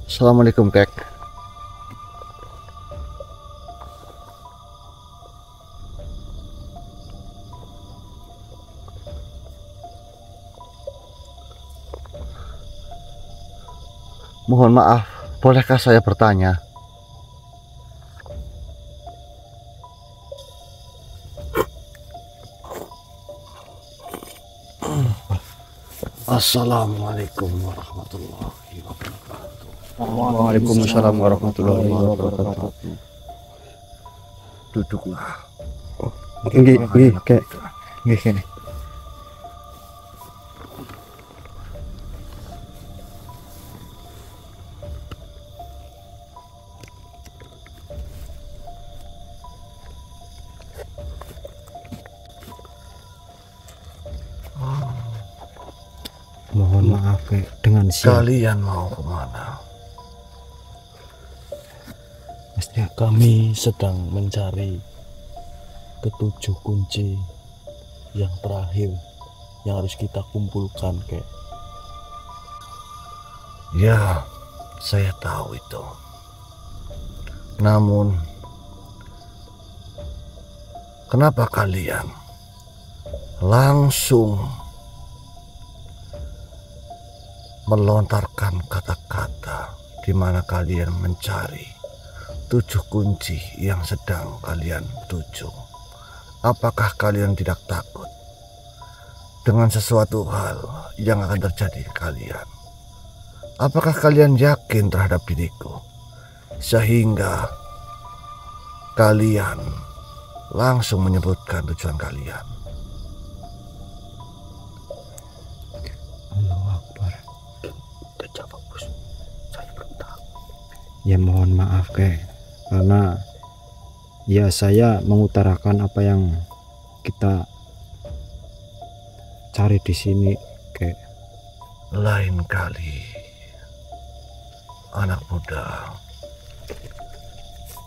Assalamualaikum, Kek. Mohon maaf, bolehkah saya bertanya? Assalamualaikum warahmatullahi wabarakatuh. Waalaikumsalam warahmatullahi wabarakatuh. Duduklah. Nggih, Kek. Nggih kene. Mohon maaf, Kek, dengan siapa? Kalian mau kemana? Kami sedang mencari ketujuh kunci yang terakhir yang harus kita kumpulkan, Kek. Ya, saya tahu itu. Namun, kenapa kalian langsung melontarkan kata-kata di mana kalian mencari 7 kunci yang sedang kalian tuju? Apakah kalian tidak takut dengan sesuatu hal yang akan terjadi ke kalian? Apakah kalian yakin terhadap diriku sehingga kalian langsung menyebutkan tujuan kalian? Allahu Akbar. Udah jawab, Bos. Saya belum tahu. Ya mohon maaf, Kek, karena ya saya mengutarakan apa yang kita cari di sini, Kek. Lain kali, anak muda,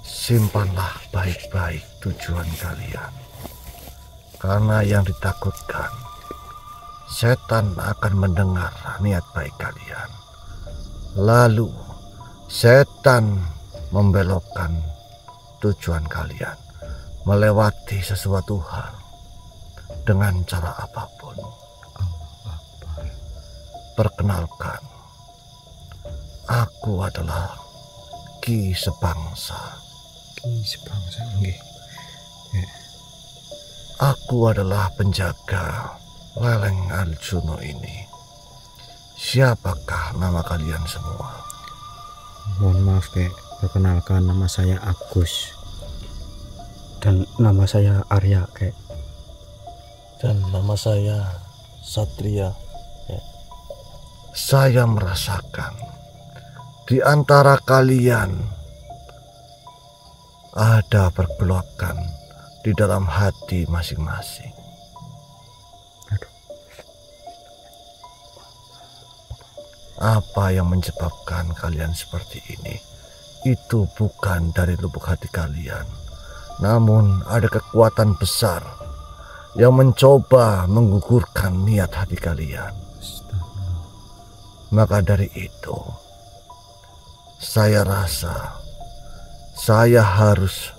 simpanlah baik-baik tujuan kalian. Karena yang ditakutkan, setan akan mendengar niat baik kalian. Lalu, setan membelokkan tujuan kalian melewati sesuatu hal dengan cara apapun. Perkenalkan, aku adalah Ki Sebangsa. Ki Sebangsa, nggih. Aku adalah penjaga Leleng Arjuna ini. Siapakah nama kalian semua? Mohon maaf, Kek. Perkenalkan, nama saya Agus. Dan nama saya Arya, Kek. Dan nama saya Satria. Saya merasakan di antara kalian ada pergolakan di dalam hati masing-masing. Apa yang menyebabkan kalian seperti ini? Itu bukan dari lubuk hati kalian, namun ada kekuatan besar yang mencoba menggugurkan niat hati kalian. Maka dari itu, saya rasa saya harus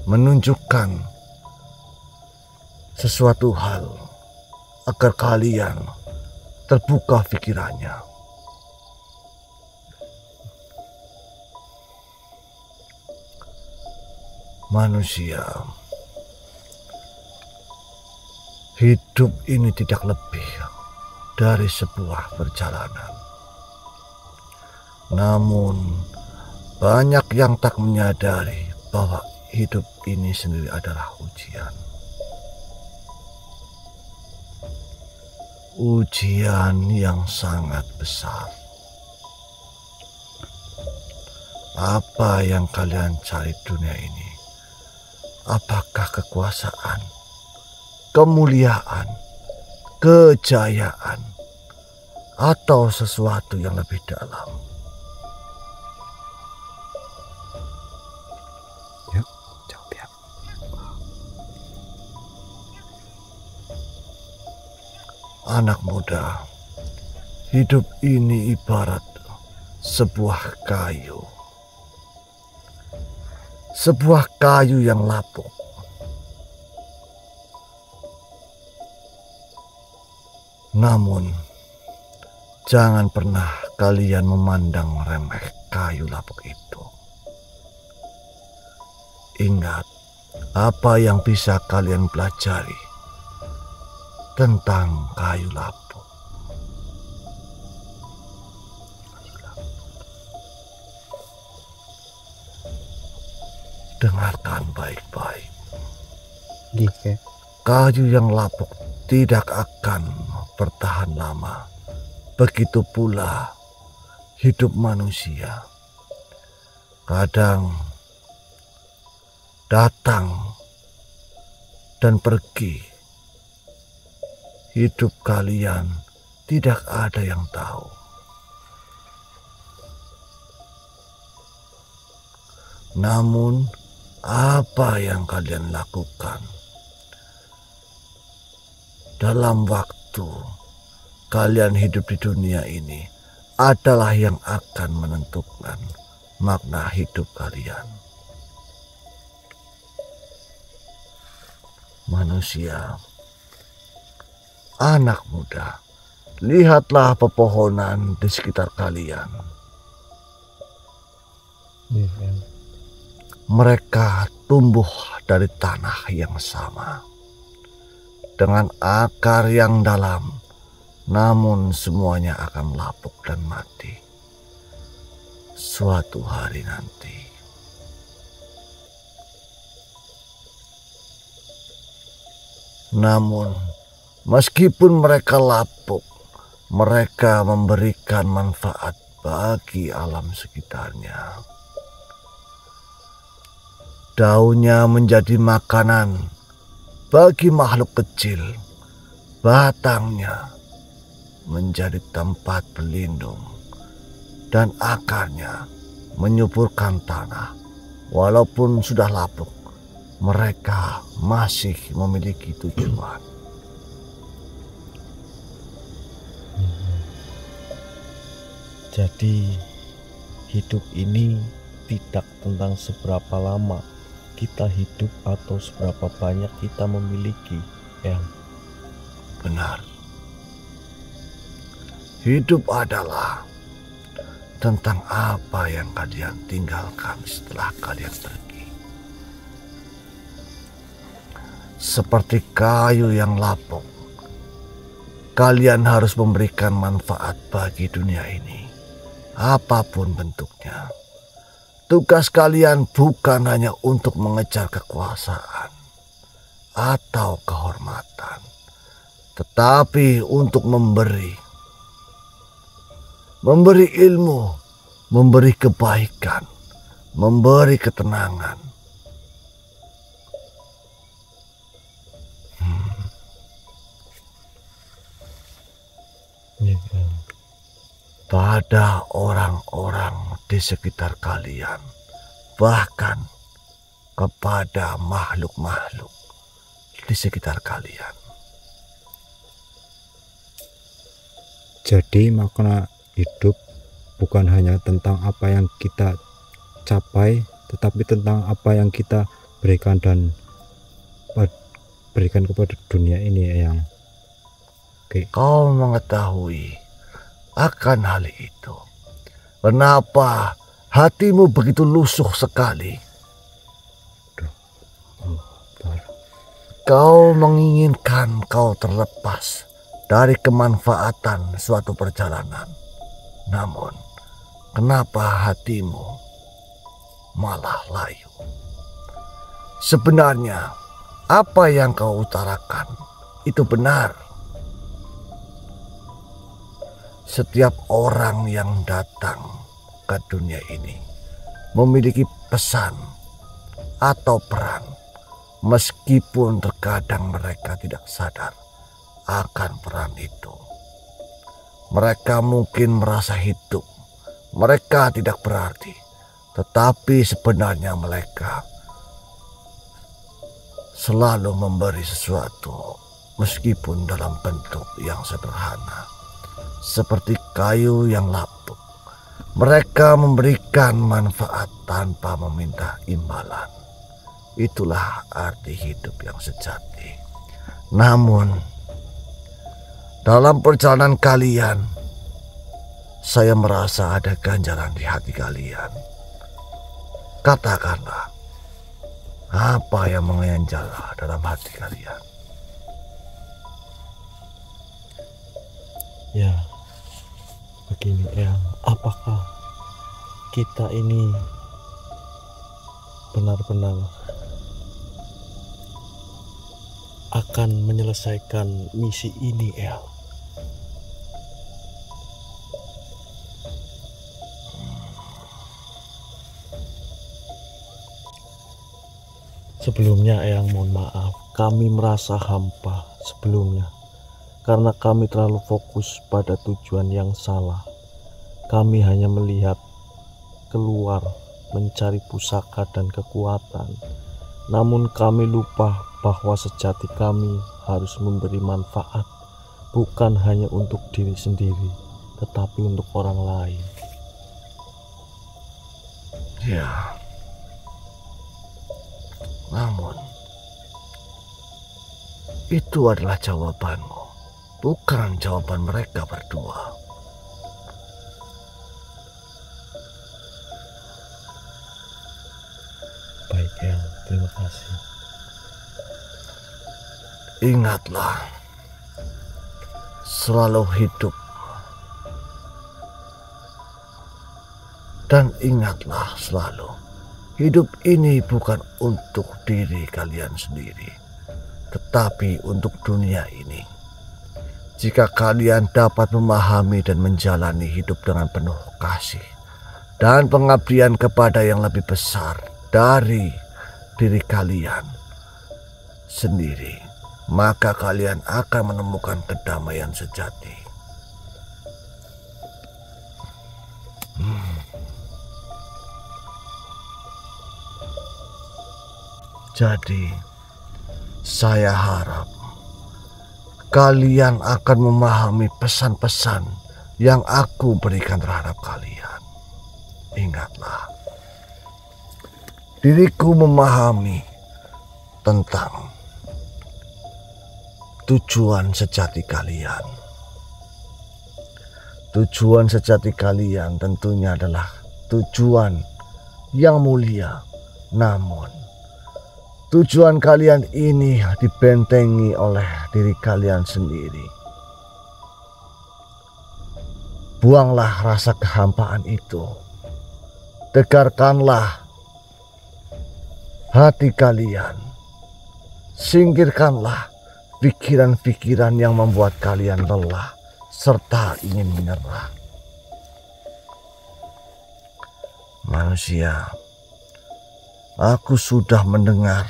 menunjukkan sesuatu hal agar kalian terbuka pikirannya. Manusia, hidup ini tidak lebih dari sebuah perjalanan. Namun, banyak yang tak menyadari bahwa hidup ini sendiri adalah ujian. Ujian yang sangat besar. Apa yang kalian cari dunia ini? Apakah kekuasaan, kemuliaan, kejayaan, atau sesuatu yang lebih dalam? Yuk, jawab ya. Anak muda, hidup ini ibarat sebuah kayu. Sebuah kayu yang lapuk. Namun, jangan pernah kalian memandang remeh kayu lapuk itu. Ingat apa yang bisa kalian pelajari tentang kayu lapuk. Dengarkan baik-baik. Kayu yang lapuk tidak akan bertahan lama. Begitu pula hidup manusia. Kadang datang dan pergi. Hidup kalian tidak ada yang tahu. Namun, apa yang kalian lakukan dalam waktu kalian hidup di dunia ini adalah yang akan menentukan makna hidup kalian. Manusia, anak muda, lihatlah pepohonan di sekitar kalian. Mereka tumbuh dari tanah yang sama, dengan akar yang dalam, namun semuanya akan lapuk dan mati suatu hari nanti. Namun, meskipun mereka lapuk, mereka memberikan manfaat bagi alam sekitarnya. Daunnya menjadi makanan bagi makhluk kecil, batangnya menjadi tempat berlindung, dan akarnya menyuburkan tanah. Walaupun sudah lapuk, mereka masih memiliki tujuan. Jadi hidup ini tidak tentang seberapa lama kita hidup atau seberapa banyak kita memiliki, Eyang. Benar. Hidup adalah tentang apa yang kalian tinggalkan setelah kalian pergi. Seperti kayu yang lapuk, kalian harus memberikan manfaat bagi dunia ini, apapun bentuknya. Tugas kalian bukan hanya untuk mengejar kekuasaan atau kehormatan, tetapi untuk memberi ilmu, memberi kebaikan, memberi ketenangan. Pada orang-orang di sekitar kalian, bahkan kepada makhluk-makhluk di sekitar kalian. Jadi makna hidup bukan hanya tentang apa yang kita capai, tetapi tentang apa yang kita berikan dan berikan kepada dunia ini, Eyang. Kau mengetahui akan hal itu. Kenapa hatimu begitu lusuh sekali? Kau menginginkan kau terlepas dari kemanfaatan suatu perjalanan. Namun, kenapa hatimu malah layu? Sebenarnya, apa yang kau utarakan itu benar. Setiap orang yang datang ke dunia ini memiliki pesan atau peran, meskipun terkadang mereka tidak sadar akan peran itu. Mereka mungkin merasa hidup, mereka tidak berarti, tetapi sebenarnya mereka selalu memberi sesuatu, meskipun dalam bentuk yang sederhana. Seperti kayu yang lapuk, Mereka memberikan manfaat tanpa meminta imbalan. Itulah arti hidup yang sejati. Namun, dalam perjalanan kalian, saya merasa ada ganjalan di hati kalian. Katakanlah, apa yang mengganjal dalam hati kalian? Ya, begini Eyang, apakah kita ini benar-benar akan menyelesaikan misi ini, Eyang? Sebelumnya Eyang mohon maaf, kami merasa hampa sebelumnya karena kami terlalu fokus pada tujuan yang salah. Kami hanya melihat keluar mencari pusaka dan kekuatan, namun kami lupa bahwa sejati kami harus memberi manfaat bukan hanya untuk diri sendiri tetapi untuk orang lain. Ya, namun itu adalah jawabanmu, bukan jawaban mereka berdua. Baik Eyang, terima kasih. Ingatlah, selalu hidup. Dan ingatlah selalu, hidup ini bukan untuk diri kalian sendiri, tetapi untuk dunia ini. Jika kalian dapat memahami dan menjalani hidup dengan penuh kasih dan pengabdian kepada yang lebih besar dari diri kalian sendiri, maka kalian akan menemukan kedamaian sejati. Jadi, saya harap kalian akan memahami pesan-pesan yang aku berikan terhadap kalian. Ingatlah, diriku memahami tentang tujuan sejati kalian. Tujuan sejati kalian tentunya adalah tujuan yang mulia. Namun, tujuan kalian ini dibentengi oleh diri kalian sendiri. Buanglah rasa kehampaan itu. Tegarkanlah hati kalian. Singkirkanlah pikiran-pikiran yang membuat kalian lelah serta ingin menyerah. Manusia, aku sudah mendengar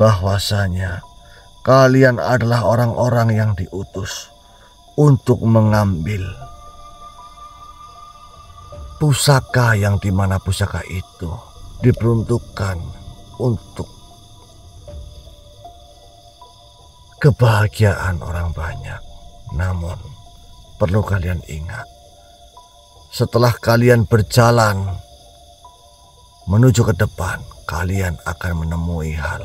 bahwasanya kalian adalah orang-orang yang diutus untuk mengambil pusaka yang dimana pusaka itu diperuntukkan untuk kebahagiaan orang banyak. Namun perlu kalian ingat, setelah kalian berjalan menuju ke depan, kalian akan menemui hal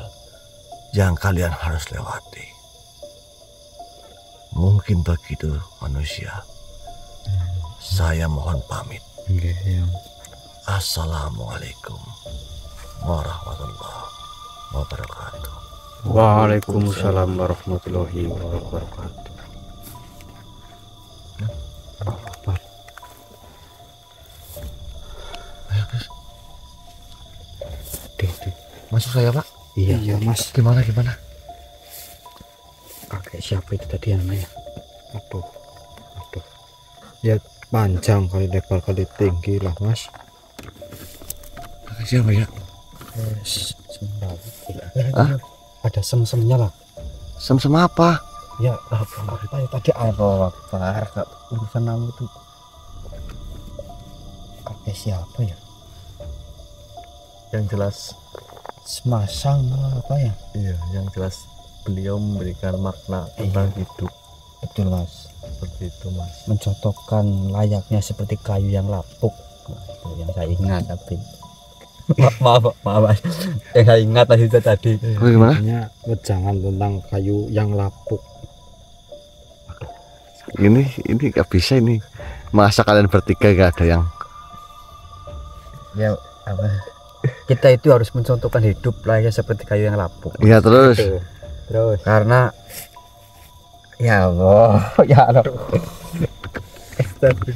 yang kalian harus lewati. Mungkin begitu manusia. Saya mohon pamit. Assalamualaikum warahmatullahi wabarakatuh. Waalaikumsalam warahmatullahi wabarakatuh. Ayo guys, masuk saya pak. Iya mas. Gimana? Kakek siapa itu tadi namanya? Aduh. Ya panjang kali lebar kali tinggi lah mas. Kakek siapa ya? Ada sem-semnya lah. Sem-sem apa? Ya apa ya tadi apa urusan nama itu. Kakek siapa ya? Yang jelas, Semasang apa ya? iya, yang jelas beliau memberikan makna tentang hidup. Betul mas. Seperti itu mas. Mencotokkan layaknya seperti kayu yang lapuk Itu yang saya ingat tapi maaf Mas. Yang saya ingat tadi. Bagaimana? Artinya wejangan tentang kayu yang lapuk. Ini nggak bisa ini. Masa kalian bertiga gak ada yang Ya apa? Kita itu harus mencontohkan hidup layaknya seperti kayu yang lapuk. ya terus Gitu. Terus karena ya Allah, ya Allah.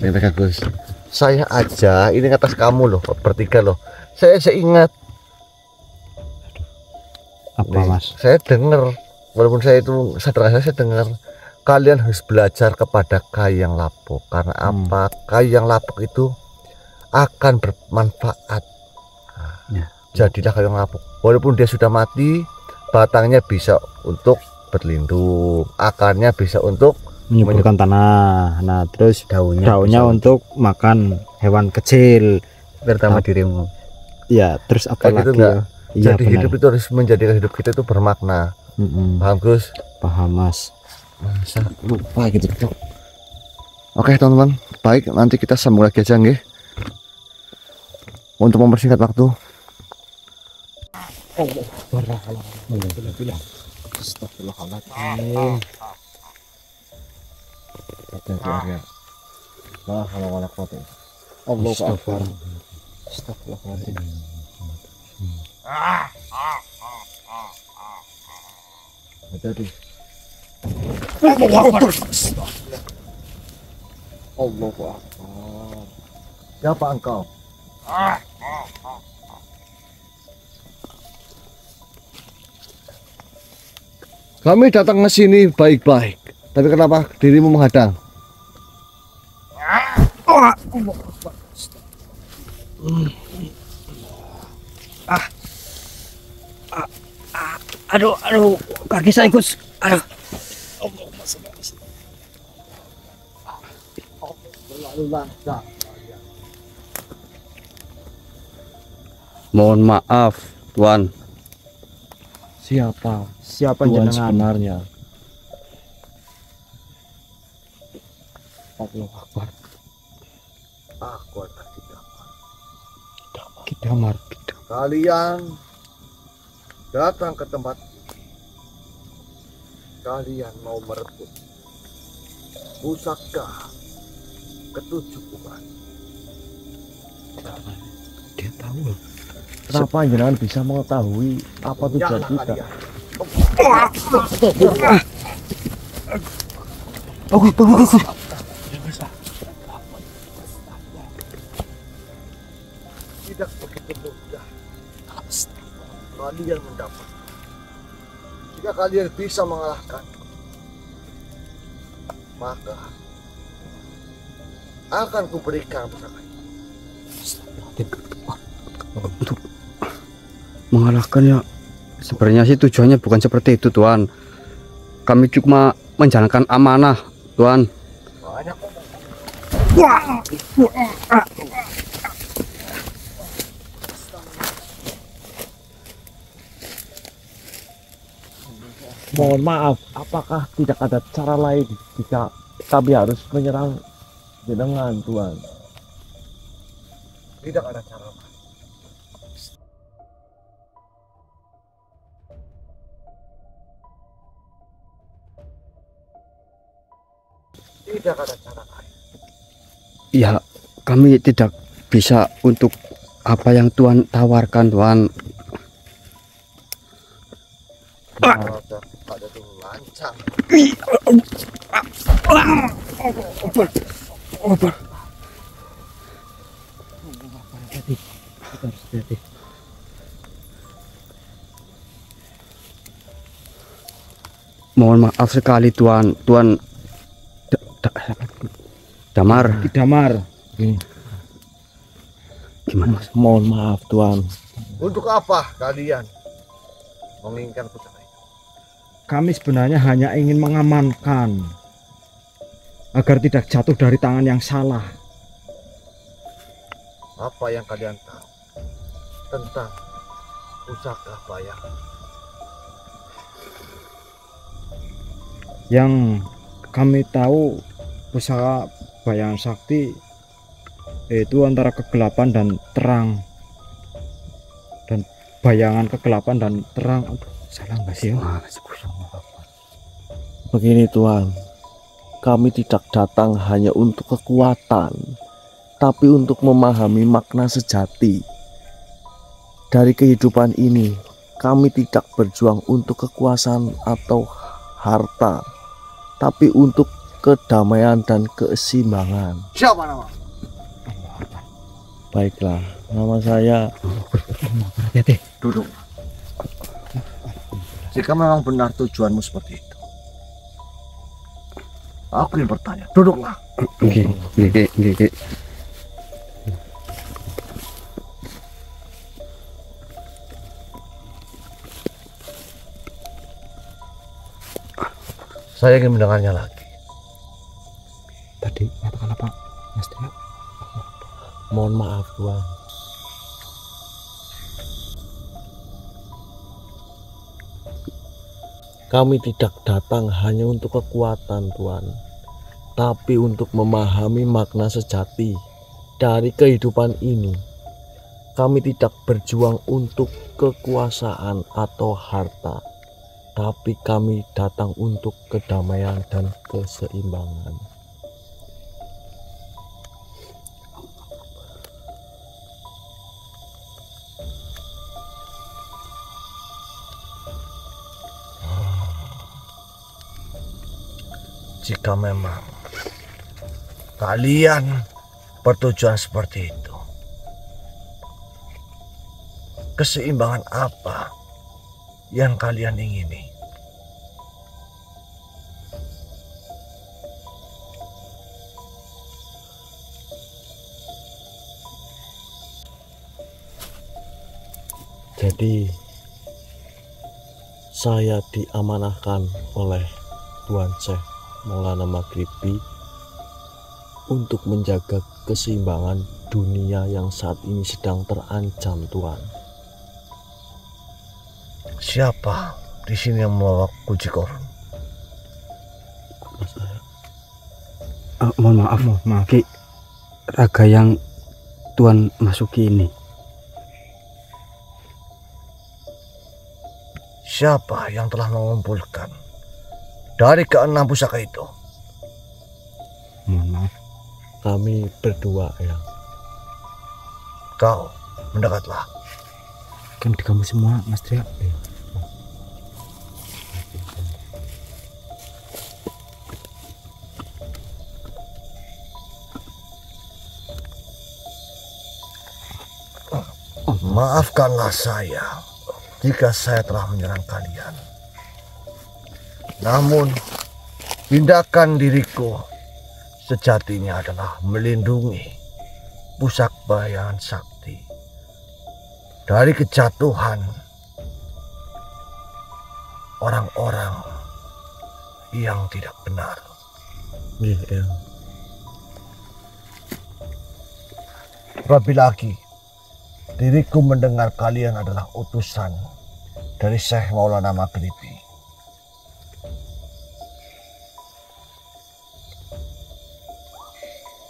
ini bagus. Saya aja ini atas kamu loh bertiga loh. Saya ingat Apa nih, Mas? saya dengar walaupun saya itu sadar saya dengar kalian harus belajar kepada kayu yang lapuk karena apa? Kayu yang lapuk itu akan bermanfaat. Ya. Jadilah kayu yang lapuk. Walaupun dia sudah mati, batangnya bisa untuk berlindung, akarnya bisa untuk Menyuburkan tanah. Nah, terus Daunnya daunnya bisa untuk makan hewan kecil. pertama dirimu. Ya, terus apa kayak gitu lagi enggak? ya? Iya Jadi benar. hidup itu harus menjadikan hidup kita itu bermakna. Paham Gus? Paham Mas. Masa lupa gitu. Oke teman-teman, baik nanti kita sambung lagi aja nggih. Untuk mempersingkat waktu. Astagfirullahaladzim. Allah Akbar. Astagfirullahaladzim. Jadi Allahu Akbar. Siapa engkau? Kami datang ke sini baik-baik, tapi kenapa dirimu menghadang? Aduh, kaki saya Gus. Aduh. Mohon maaf, Tuan. Siapa Siapa Tuhan jenengan? sebenarnya? Allah Akbar. Aku adalah Kidamar. kalian datang ke tempat kalian mau merebut pusaka ketujuh umat. Dia tahu loh. Kenapa jenengan bisa mengetahui apa tujuan Nyala kita? kalian. Tidak begitu mudah kalian mendapat. Jika kalian bisa mengalahkan, maka akan kuberikan pusaka itu. Untuk mengalahkan ya, sebenarnya sih tujuannya bukan seperti itu, Tuan. Kami cuma menjalankan amanah, Tuan. Banyak Mohon maaf, apakah tidak ada cara lain jika kami harus menyerang jenengan, Tuan? tidak ada cara lain. Tidak ada cara lain. Ya, kami tidak bisa untuk apa yang Tuan tawarkan, Tuan. Ada tuh lancang. Mohon maaf sekali, Tuan. Tuan Damar. Kidamar. Gimana, Mas? Mohon maaf, Tuan. Untuk apa kalian menginginkan pusaka itu? Kami sebenarnya hanya ingin mengamankan agar tidak jatuh dari tangan yang salah. Apa yang kalian tahu tentang pusaka bayang? Yang kami tahu pusaka Bayang Sakti yaitu antara kegelapan dan terang, dan bayangan kegelapan dan terang. Aduh, salah nggak sih ya? Begini Tuhan, kami tidak datang hanya untuk kekuatan, tapi untuk memahami makna sejati. Dari kehidupan ini, kami tidak berjuang untuk kekuasaan atau harta, tapi untuk kedamaian dan keseimbangan. Siapa nama? Baiklah, nama saya. Duduk. Jika memang benar tujuanmu seperti itu, aku ingin bertanya. Duduklah. Nggih. Saya ingin mendengarnya lagi. Tadi katakan apa, Mas Tria? Mohon maaf Tuhan. Kami tidak datang hanya untuk kekuatan Tuhan, tapi untuk memahami makna sejati dari kehidupan ini. Kami tidak berjuang untuk kekuasaan atau harta, tapi kami datang untuk kedamaian dan keseimbangan. Jika memang kalian bertujuan seperti itu, keseimbangan apa yang kalian ingini? Jadi saya diamanahkan oleh Tuan Syekh Maulana Maghribi untuk menjaga keseimbangan dunia yang saat ini sedang terancam, Tuan. Siapa di sini yang membawa kunci korun? Mohon maaf, Ki. Raga yang Tuan masuki ini. Siapa yang telah mengumpulkan dari ke-6 pusaka itu? Mohon maaf. Kami berdua, ya. Kau mendekatlah. Kan di kamu semua, Mas Tria. Maafkanlah saya jika saya telah menyerang kalian. Namun, tindakan diriku sejatinya adalah melindungi pusaka bayangan sakti dari kejatuhan orang-orang yang tidak benar. Iya. Terlebih lagi, diriku mendengar kalian adalah utusan dari Syekh Maulana Maghribi.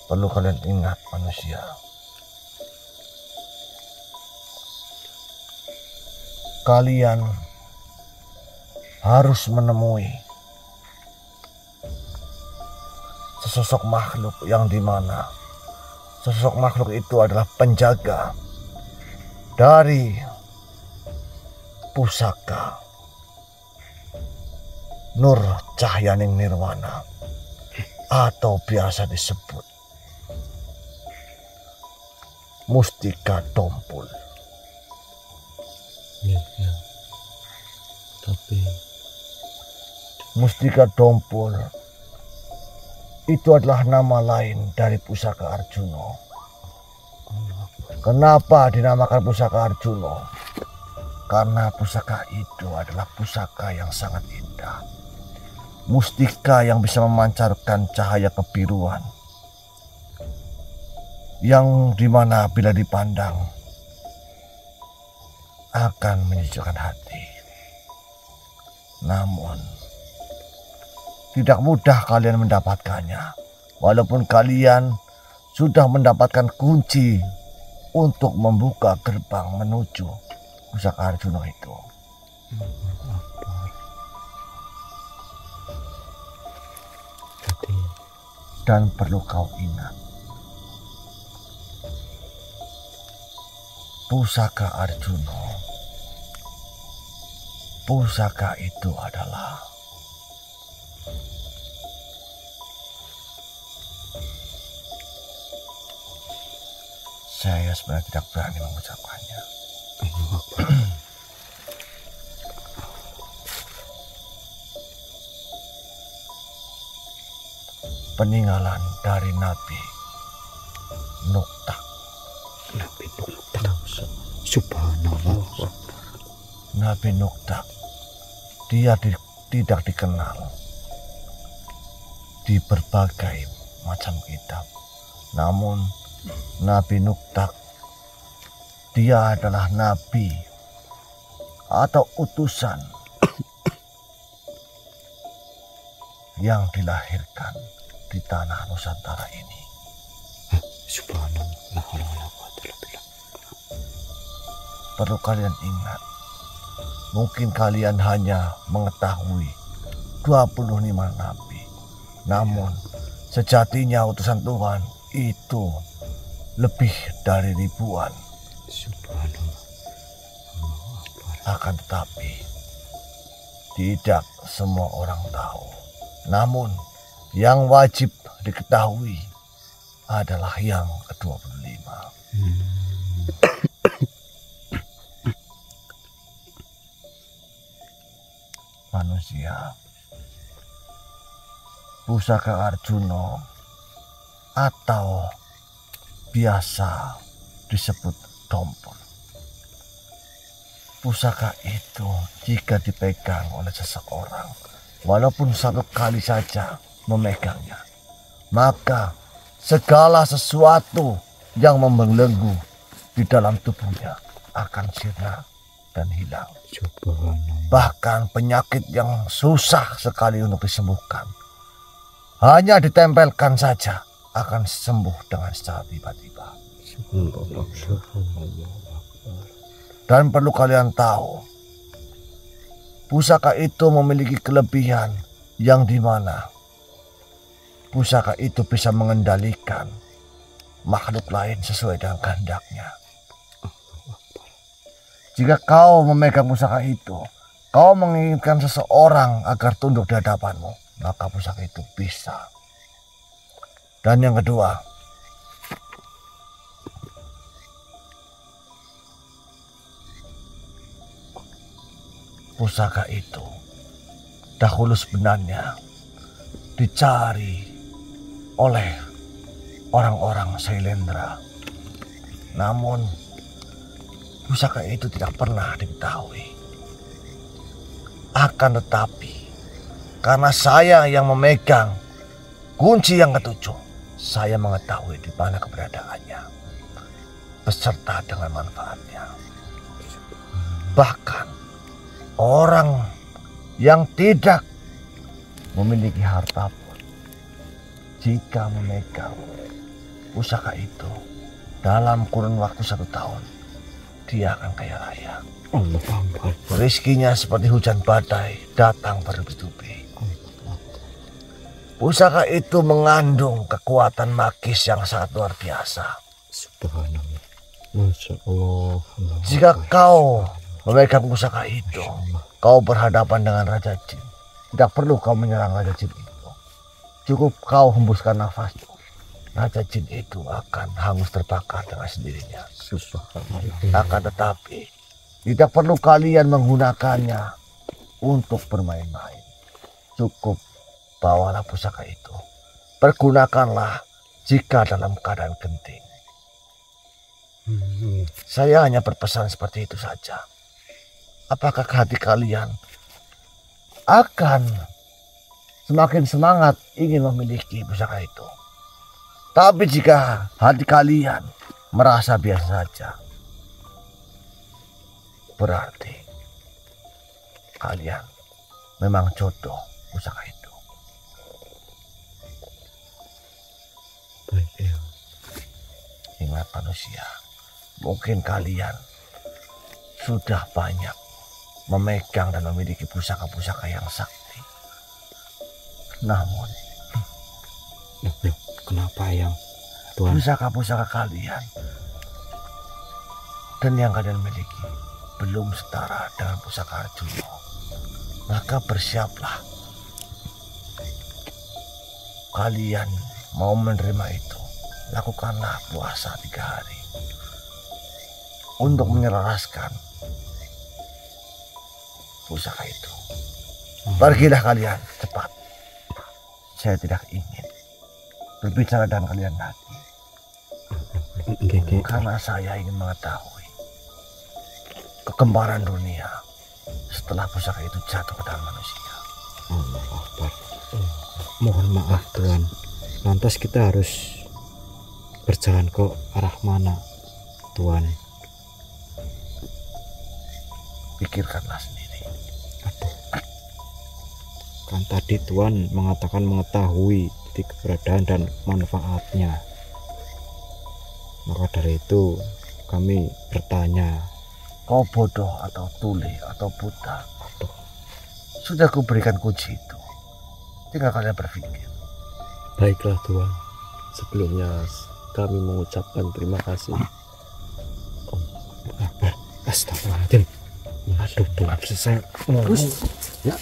Perlu kalian ingat, manusia. Kalian harus menemui sesosok makhluk yang dimana sosok makhluk itu adalah penjaga dari pusaka Nur Cahyaning Nirwana, atau biasa disebut Mustika Dompul. Iya. Tapi Mustika Dompul itu adalah nama lain dari pusaka Arjuna. Kenapa dinamakan pusaka Arjuna? Karena pusaka itu adalah pusaka yang sangat indah. Mustika yang bisa memancarkan cahaya kebiruan, yang dimana bila dipandang akan menyejukkan hati. Namun tidak mudah kalian mendapatkannya, walaupun kalian sudah mendapatkan kunci untuk membuka gerbang menuju pusaka Arjuna itu. Dan perlu kau ingat, pusaka Arjuna, pusaka itu adalah saya sebenarnya tidak berani mengucapkannya. Peninggalan dari Nabi Nuktak. Nabi Nuktak. Subhanallah. Nabi Nuktak, dia tidak dikenal di berbagai macam kitab. Namun Nabi Nuktak, dia adalah nabi atau utusan yang dilahirkan di tanah Nusantara ini. Subhanallah. Perlu kalian ingat, mungkin kalian hanya mengetahui 25 nabi, namun sejatinya utusan Tuhan itu lebih dari ribuan. Subhanallah. Akan tetapi tidak semua orang tahu. Namun yang wajib diketahui adalah yang ke-25. Manusia, pusaka Arjuna atau biasa disebut dompur. Pusaka itu jika dipegang oleh seseorang, walaupun satu kali saja memegangnya, maka segala sesuatu yang membelenggu di dalam tubuhnya akan sirna dan hilang. Bahkan penyakit yang susah sekali untuk disembuhkan, hanya ditempelkan saja akan sembuh dengan secara tiba-tiba. Dan perlu kalian tahu, pusaka itu memiliki kelebihan yang dimana pusaka itu bisa mengendalikan makhluk lain sesuai dengan kehendaknya. Jika kau memegang pusaka itu, kau menginginkan seseorang agar tunduk di hadapanmu, maka pusaka itu bisa. Dan yang kedua, pusaka itu dahulu sebenarnya dicari oleh orang-orang Sailendra. Namun pusaka itu tidak pernah diketahui. Akan tetapi karena saya yang memegang kunci yang ke-7, saya mengetahui di mana keberadaannya beserta dengan manfaatnya. Bahkan orang yang tidak memiliki harta pun, jika memegang pusaka itu dalam kurun waktu 1 tahun, dia akan kaya raya. Rizkinya seperti hujan badai datang bertubi-tubi. Pusaka itu mengandung kekuatan magis yang sangat luar biasa. Subhanallah. Masya Allah. Jika kau memegang pusaka itu, kau berhadapan dengan Raja Jin. Tidak perlu kau menyerang Raja Jin itu. Cukup kau hembuskan nafasmu, Raja Jin itu akan hangus terbakar dengan sendirinya. Akan tetapi tidak perlu kalian menggunakannya untuk bermain-main. Cukup bawalah pusaka itu, pergunakanlah jika dalam keadaan genting. Saya hanya berpesan seperti itu saja. Apakah hati kalian akan semakin semangat ingin memiliki pusaka itu? Tapi jika hati kalian merasa biasa saja, berarti kalian memang jodoh pusaka itu. Baik, ya. umat manusia, mungkin kalian sudah banyak memegang dan memiliki pusaka-pusaka yang sakti. Namun, Kenapa yang Tuhan? pusaka-pusaka kalian dan yang kalian miliki belum setara dengan pusaka Arjuna. Maka bersiaplah. Kalian mau menerima itu, lakukanlah puasa 3 hari untuk menyelaraskan pusaka itu. Pergilah kalian cepat. Saya tidak ingin berbicara dengan kalian lagi, karena saya ingin mengetahui kekembaran dunia setelah pusaka itu jatuh ke tangan manusia. Allah Akbar. Mohon maaf Tuhan. Lantas kita harus berjalan ke arah mana Tuhan? Pikirkanlah sendiri. Aduh. Kan tadi Tuhan mengatakan mengetahui titik keberadaan dan manfaatnya. Maka dari itu kami bertanya. Kau bodoh atau tuli atau buta, sudah kuberikan kunci itu. Tinggal kalian berpikir. Baiklah Tuhan, sebelumnya kami mengucapkan terima kasih. Astagfirullahaladzim. Aduh, belum selesai ngomong. Ya.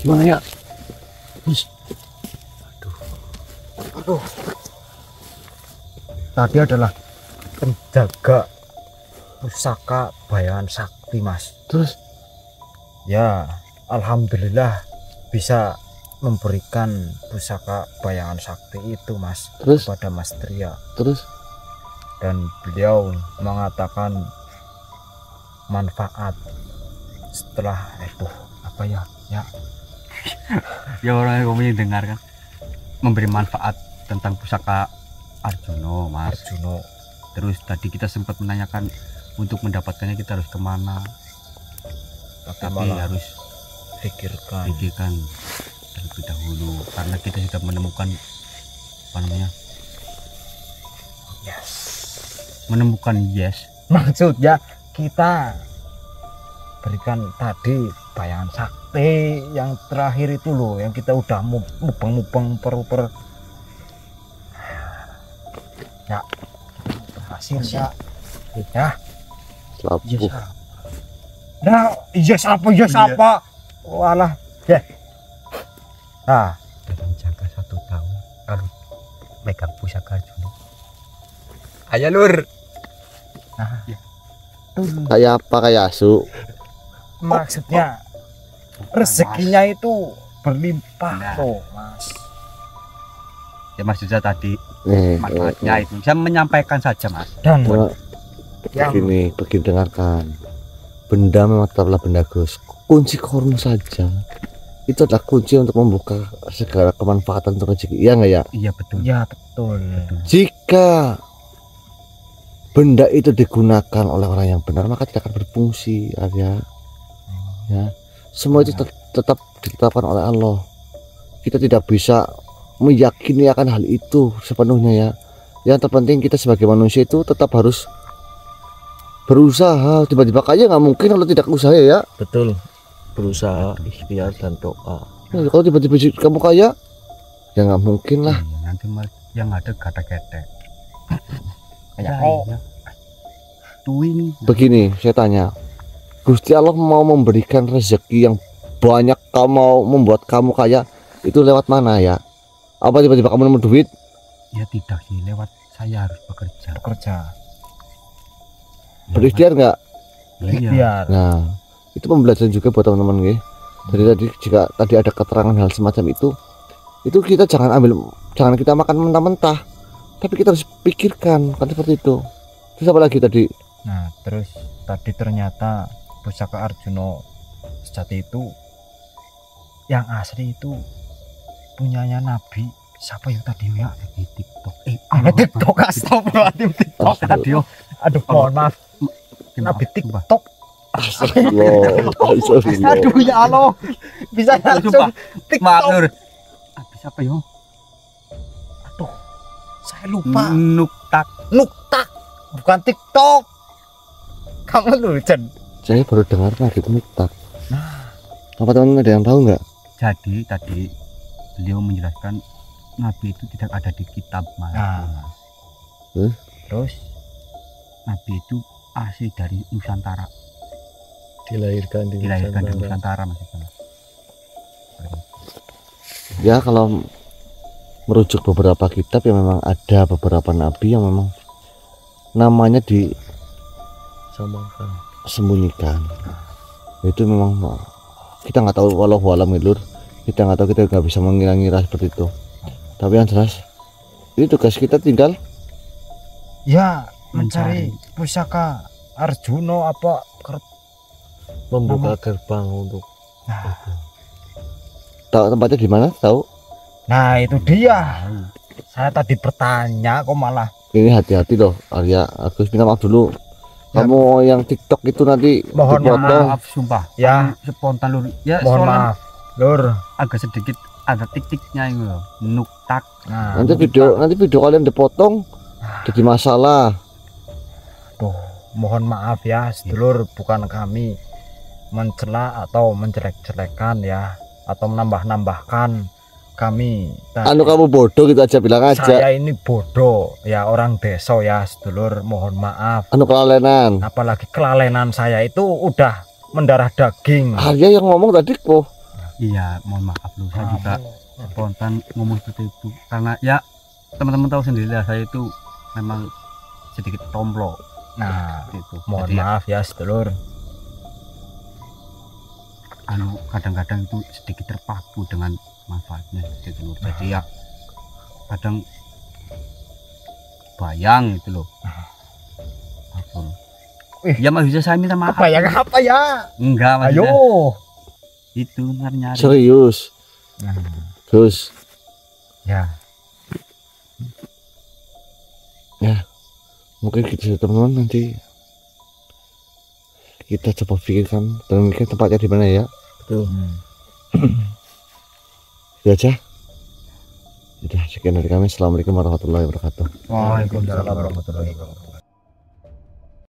Gimana ya? Aduh. Tadi adalah penjaga pusaka bayangan sakti, Mas. Terus? Ya, alhamdulillah bisa memberikan pusaka bayangan sakti itu, Mas, Terus? kepada Mas Tria. Terus? Dan beliau mengatakan manfaat setelah itu apa ya Ya orang yang kamu dengar kan memberi manfaat tentang pusaka Arjuna, Mas. Arjuna. Terus tadi kita sempat menanyakan untuk mendapatkannya kita harus kemana, tapi harus pikirkan terlebih dahulu karena kita sudah menemukan apa namanya, maksudnya kita berikan tadi bayangan sakti yang terakhir itu loh, yang kita udah mubeng per ya berhasil ya Selapu. nah iya siapa walah ya dalam jangka 1 tahun kalau megang pusaka Arjuna ayo lur. Kayak apa, kayak asu? Maksudnya rezekinya itu berlimpah loh, Mas. ya maksudnya tadi manfaatnya itu saya menyampaikan saja, Mas. Dan begini dengarkan. Benda memang tetaplah benda Gus. Kunci korun saja itu adalah kunci untuk membuka segala kemanfaatan untuk rezeki. Iya nggak ya? Iya betul. ya betul. Jika benda itu digunakan oleh orang yang benar, maka tidak akan berfungsi, Arya. Ya, semua itu tetap ditetapkan oleh Allah. Kita tidak bisa meyakini akan hal itu sepenuhnya ya. Yang terpenting kita sebagai manusia itu tetap harus berusaha. Tiba-tiba kaya nggak mungkin kalau tidak usaha ya. Betul, berusaha, ikhtiar dan doa. Ya, kalau tiba-tiba kamu kaya, ya nggak mungkin lah. Nanti yang ada kata-kata Begini, saya tanya, Gusti Allah mau memberikan rezeki yang banyak, kamu mau membuat kamu kaya, itu lewat mana ya? Apa tiba-tiba kamu nemu duit? Ya tidak sih, lewat saya harus bekerja. Berikhtiar nggak? Iya. Nah, itu pembelajaran juga buat teman-teman ya. Jadi tadi jika tadi ada keterangan hal semacam itu kita jangan kita makan mentah-mentah, tapi kita harus pikirkan kan seperti itu. Terus apa lagi tadi? Nah, terus tadi ternyata pusaka Arjuna sejati itu yang asli itu punyanya Nabi siapa yang tadi ya? Di TikTok. TikTok, astagfirullahaladzim, TikTok tadi. Aduh, mohon maaf. Nabi TikTok. Aduh ya Allah, bisa langsung TikTok. Maaf Nur. Habis apa yo? Aduh, lupa. Nuktak. Nuktak, bukan TikTok. Kamu dulu, Jen. Saya baru dengar tadi itu Nuktak. Apa teman-teman ada yang tahu nggak? Jadi tadi beliau menjelaskan Nabi itu tidak ada di kitab manapun. Terus Nabi itu asli dari Nusantara, Dilahirkan di dilahirkan di Nusantara maksudnya. Ya kalau merujuk beberapa kitab ya memang ada beberapa nabi yang memang namanya disembunyikan. Itu memang kita nggak tahu, walau alam Lur, kita nggak tahu, kita nggak bisa mengira-ngira seperti itu. Tapi yang jelas ini tugas kita tinggal ya mencari pusaka Arjuna apa membuka gerbang untuk Nah. tahu tempatnya di mana, tahu? Nah itu dia. Saya tadi bertanya kok malah. Ini hati-hati loh Arya, Agus, minta maaf dulu. Ya. Kamu yang TikTok itu nanti Mohon dipoto. Maaf sumpah. Ya. Aku spontan Lur. Ya Mohon soalnya maaf, Lur. agak sedikit ada tik-tiknya itu loh. Nuktak. Nah, Nanti video kalian dipotong jadi masalah. Duh, mohon maaf ya, sedulur, bukan kami mencela atau menjelek-jelekan ya, atau menambah-nambahkan. Kami Anu kamu bodoh gitu aja, bilang aja. saya ini bodoh ya, orang desa ya sedulur, mohon maaf. Anu kelalenan. Apalagi kelalenan saya itu udah mendarah daging. Arya yang ngomong tadi kok. Iya, mohon maaf Lur. Saya juga spontan ngomong seperti itu karena ya teman-teman tahu sendiri lah, saya itu memang sedikit tomblo. Nah, Itu mohon jadi, maaf ya sedulur. anu kadang-kadang itu sedikit terpaku dengan manfaatnya gitu loh. Jadi ya kadang bayang gitu loh. Apa? Ya maksudnya saya minta maaf. Apa ya? Enggak maksudnya. Ayo. Itu nyari. Serius. Nah, Gus. ya. Mungkin kita teman-teman nanti kita coba pikirkan dan mikir tempatnya di mana ya. Betul. Ya aja. Sudah sekian dari kami. Assalamualaikum warahmatullahi wabarakatuh. Waalaikumsalam warahmatullahi wabarakatuh.